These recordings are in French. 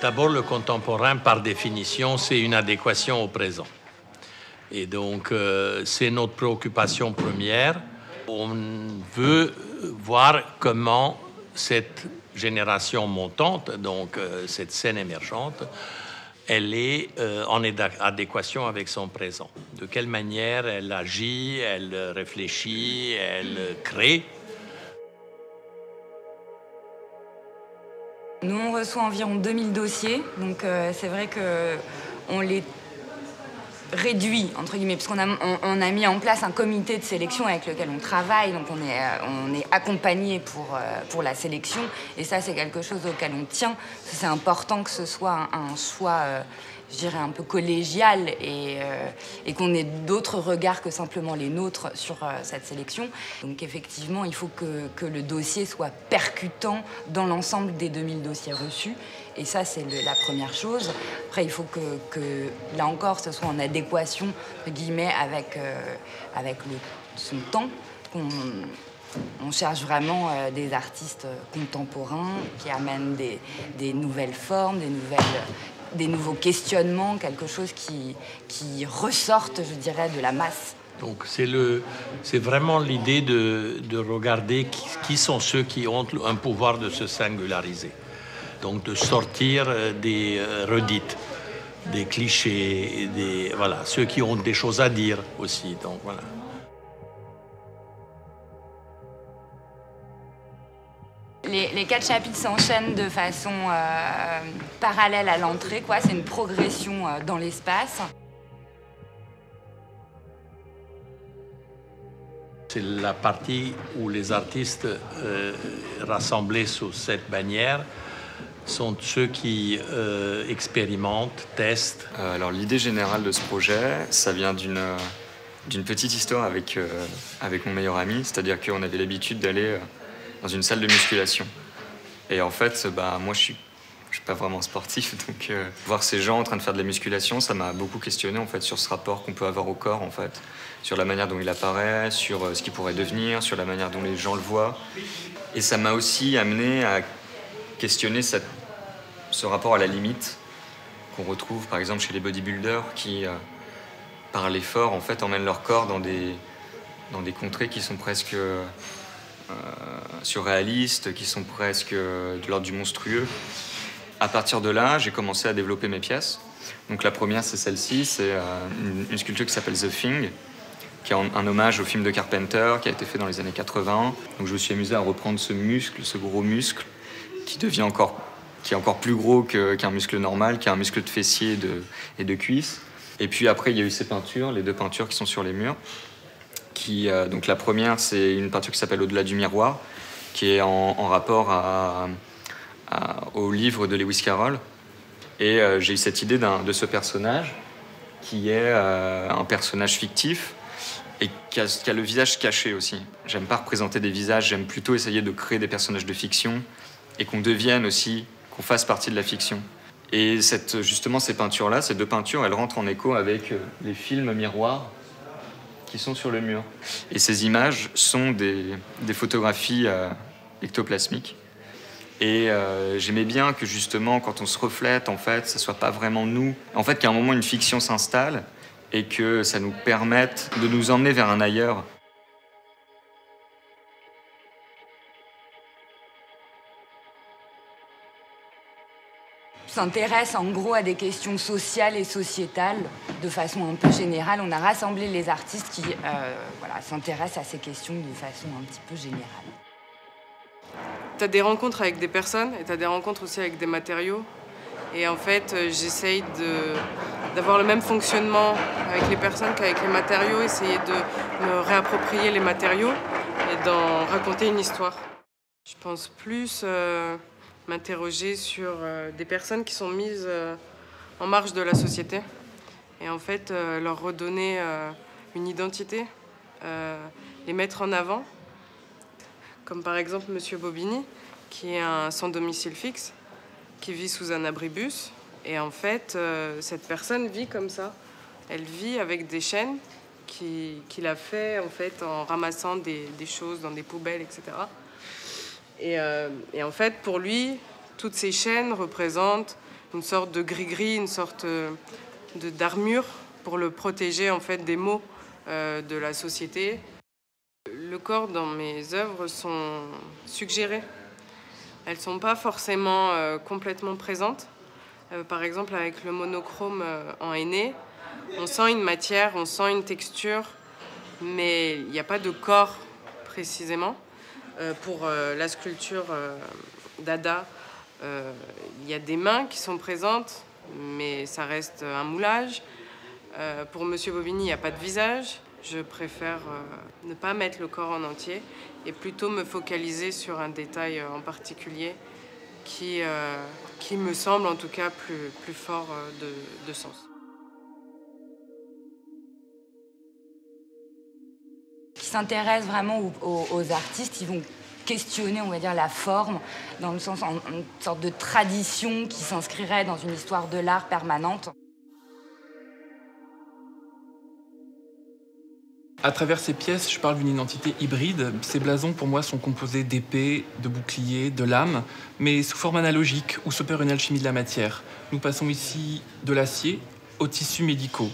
D'abord, le contemporain, par définition, c'est une adéquation au présent. Et donc, c'est notre préoccupation première. On veut voir comment cette génération montante, donc cette scène émergente, elle est en adéquation avec son présent. De quelle manière elle agit, elle réfléchit, elle crée. Nous, on reçoit environ 2000 dossiers, donc c'est vrai qu'on les réduit, entre guillemets, parce qu'on a mis en place un comité de sélection avec lequel on travaille, donc on est accompagné pour la sélection, et ça, c'est quelque chose auquel on tient. C'est important que ce soit un choix, je dirais, un peu collégial et qu'on ait d'autres regards que simplement les nôtres sur cette sélection. Donc effectivement, il faut que le dossier soit percutant dans l'ensemble des 2000 dossiers reçus. Et ça, c'est la première chose. Après, il faut que là encore, ce soit en adéquation, entre guillemets, avec son temps. On cherche vraiment des artistes contemporains qui amènent des nouvelles formes, des nouveaux questionnements, quelque chose qui ressorte, je dirais, de la masse. Donc c'est vraiment l'idée de regarder qui sont ceux qui ont un pouvoir de se singulariser. Donc de sortir des redites, des clichés, voilà, ceux qui ont des choses à dire aussi. Donc voilà. Les 4 chapitres s'enchaînent de façon parallèle à l'entrée, quoi. C'est une progression dans l'espace. C'est la partie où les artistes rassemblés sous cette bannière sont ceux qui expérimentent, testent. Alors l'idée générale de ce projet, ça vient d'une petite histoire avec mon meilleur ami, c'est-à-dire qu'on avait l'habitude d'aller dans une salle de musculation. Et en fait, moi je suis pas vraiment sportif, donc voir ces gens en train de faire de la musculation, ça m'a beaucoup questionné en fait sur ce rapport qu'on peut avoir au corps en fait, sur la manière dont il apparaît, sur ce qu'il pourrait devenir, sur la manière dont les gens le voient. Et ça m'a aussi amené à questionner ce rapport à la limite qu'on retrouve par exemple chez les bodybuilders qui, par l'effort, en fait, emmènent leur corps dans des contrées qui sont presque surréalistes, qui sont presque de l'ordre du monstrueux. À partir de là, j'ai commencé à développer mes pièces. Donc la première, c'est celle-ci, c'est une sculpture qui s'appelle The Thing, qui est un hommage au film de Carpenter, qui a été fait dans les années 80. Donc je me suis amusé à reprendre ce muscle, ce gros muscle, qui est encore plus gros qu'un muscle normal, qui est un muscle de fessier et de cuisse. Et puis après, il y a eu ces peintures, les 2 peintures qui sont sur les murs. Donc la première, c'est une peinture qui s'appelle Au-delà du miroir, qui est en rapport au livre de Lewis Carroll. Et j'ai eu cette idée de ce personnage, qui est un personnage fictif, et qui a le visage caché aussi. J'aime pas représenter des visages, j'aime plutôt essayer de créer des personnages de fiction et qu'on fasse partie de la fiction. Et justement, ces peintures-là, ces 2 peintures, elles rentrent en écho avec les films miroirs qui sont sur le mur. Et ces images sont des photographies ectoplasmiques. Et j'aimais bien que justement, quand on se reflète, en fait, ça soit pas vraiment nous. En fait, qu'à un moment, une fiction s'installe et que ça nous permette de nous emmener vers un ailleurs. S'intéresse en gros à des questions sociales et sociétales de façon un peu générale. On a rassemblé les artistes qui s'intéressent à ces questions de façon un petit peu générale. Tu as des rencontres avec des personnes et tu as des rencontres aussi avec des matériaux. Et en fait, j'essaye d'avoir le même fonctionnement avec les personnes qu'avec les matériaux, essayer de me réapproprier les matériaux et d'en raconter une histoire. Je pense plus m'interroger sur des personnes qui sont mises en marge de la société et en fait leur redonner une identité, les mettre en avant, comme par exemple Monsieur Bobigny, qui est un sans domicile fixe, qui vit sous un abribus. Et en fait, cette personne vit comme ça. Elle vit avec des chaînes qu'il a fait en fait en ramassant des choses dans des poubelles, etc. Et en fait, pour lui, toutes ces chaînes représentent une sorte de gris-gris, une sorte d'armure pour le protéger en fait des maux de la société. Le corps dans mes œuvres sont suggérées. Elles ne sont pas forcément complètement présentes. Par exemple, avec le monochrome en henné, on sent une matière, on sent une texture, mais il n'y a pas de corps précisément. Pour la sculpture d'Ada, il y a des mains qui sont présentes, mais ça reste un moulage. Pour Monsieur Bobigny, il n'y a pas de visage. Je préfère ne pas mettre le corps en entier et plutôt me focaliser sur un détail en particulier qui me semble en tout cas plus fort de sens. Qui s'intéressent vraiment aux artistes, ils vont questionner, on va dire, la forme, dans le sens, une sorte de tradition qui s'inscrirait dans une histoire de l'art permanente. À travers ces pièces, je parle d'une identité hybride. Ces blasons, pour moi, sont composés d'épées, de boucliers, de lames, mais sous forme analogique, où s'opère une alchimie de la matière. Nous passons ici de l'acier aux tissus médicaux.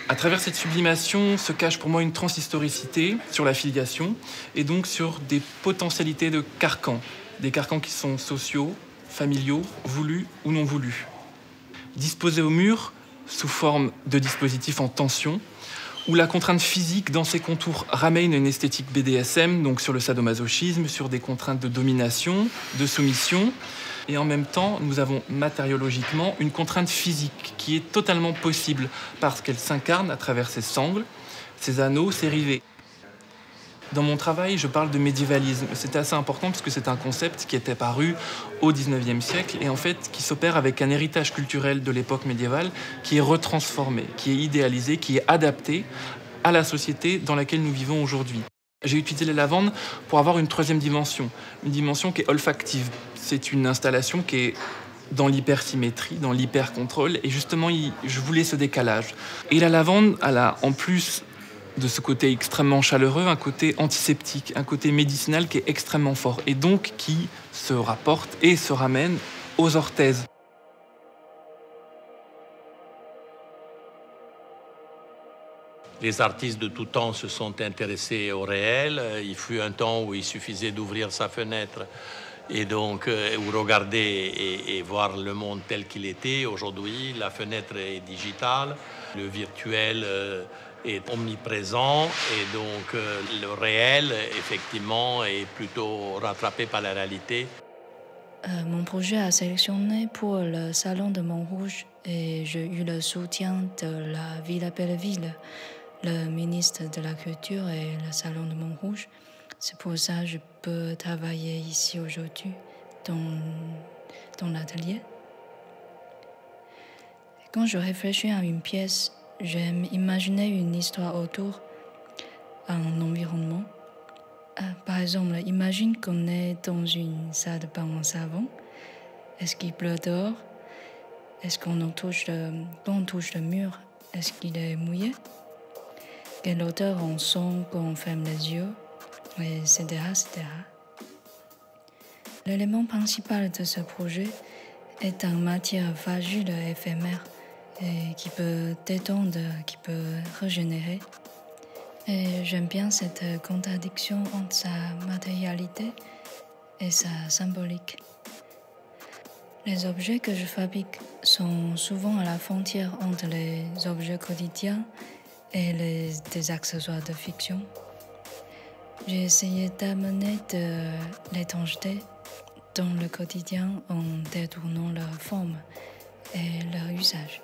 À travers cette sublimation se cache pour moi une transhistoricité sur la filiation et donc sur des potentialités de carcans. Des carcans qui sont sociaux, familiaux, voulus ou non voulus. Disposés au mur sous forme de dispositifs en tension, où la contrainte physique dans ses contours ramène une esthétique BDSM, donc sur le sadomasochisme, sur des contraintes de domination, de soumission. Et en même temps, nous avons matériologiquement une contrainte physique qui est totalement possible parce qu'elle s'incarne à travers ses sangles, ses anneaux, ses rivets. Dans mon travail, je parle de médiévalisme. C'est assez important parce que c'est un concept qui était paru au XIXe siècle et en fait qui s'opère avec un héritage culturel de l'époque médiévale qui est retransformé, qui est idéalisé, qui est adapté à la société dans laquelle nous vivons aujourd'hui. J'ai utilisé la lavande pour avoir une troisième dimension, une dimension qui est olfactive. C'est une installation qui est dans l'hypersymétrie, dans l'hypercontrôle, et justement, je voulais ce décalage. Et la lavande, elle a, en plus de ce côté extrêmement chaleureux, un côté antiseptique, un côté médicinal qui est extrêmement fort, et donc qui se rapporte et se ramène aux orthèses. Les artistes de tout temps se sont intéressés au réel. Il fut un temps où il suffisait d'ouvrir sa fenêtre et donc ou regarder et voir le monde tel qu'il était. Aujourd'hui, la fenêtre est digitale, le virtuel est omniprésent et donc le réel, effectivement, est plutôt rattrapé par la réalité. Mon projet a sélectionné pour le Salon de Montrouge et j'ai eu le soutien de la Villa Belleville, le ministre de la Culture et le Salon de Montrouge. C'est pour ça que je peux travailler ici aujourd'hui, dans l'atelier. Quand je réfléchis à une pièce, j'aime imaginer une histoire autour, un environnement. Par exemple, imagine qu'on est dans une salle de bain en savon. Est-ce qu'il pleut dehors? Est-ce qu'on touche le mur? Est-ce qu'il est mouillé? Quelle odeur on sent quand on ferme les yeux, etc., etc. L'élément principal de ce projet est une matière fragile et éphémère et qui peut détendre, qui peut régénérer. Et j'aime bien cette contradiction entre sa matérialité et sa symbolique. Les objets que je fabrique sont souvent à la frontière entre les objets quotidiens et des accessoires de fiction. J'ai essayé d'amener de l'étrangeté dans le quotidien en détournant leur forme et leur usage.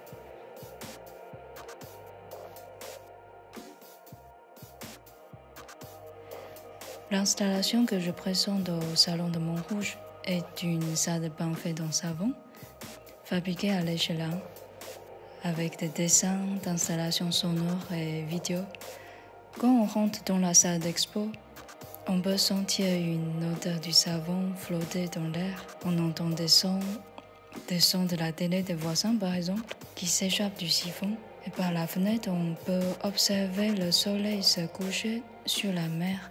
L'installation que je présente au Salon de Montrouge est une salle de bain faite en savon, fabriquée à l'échelle 1, avec des dessins d'installations sonores et vidéo. Quand on rentre dans la salle d'expo, on peut sentir une odeur du savon flotter dans l'air. On entend des sons de la télé des voisins par exemple, qui s'échappent du siphon. Et par la fenêtre, on peut observer le soleil se coucher sur la mer.